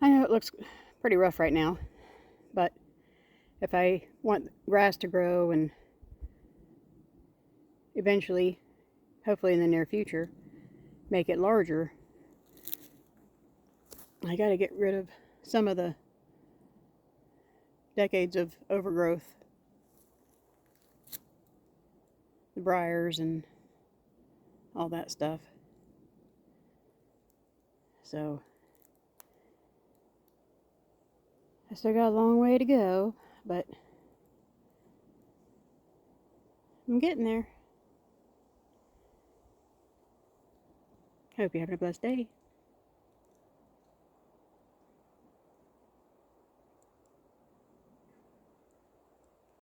I know it looks pretty rough right now, but if I want grass to grow and eventually, hopefully in the near future, make it larger, I got to get rid of some of the decades of overgrowth, the briars and all that stuff. So I still got a long way to go, but I'm getting there. Hope you're having a blessed day.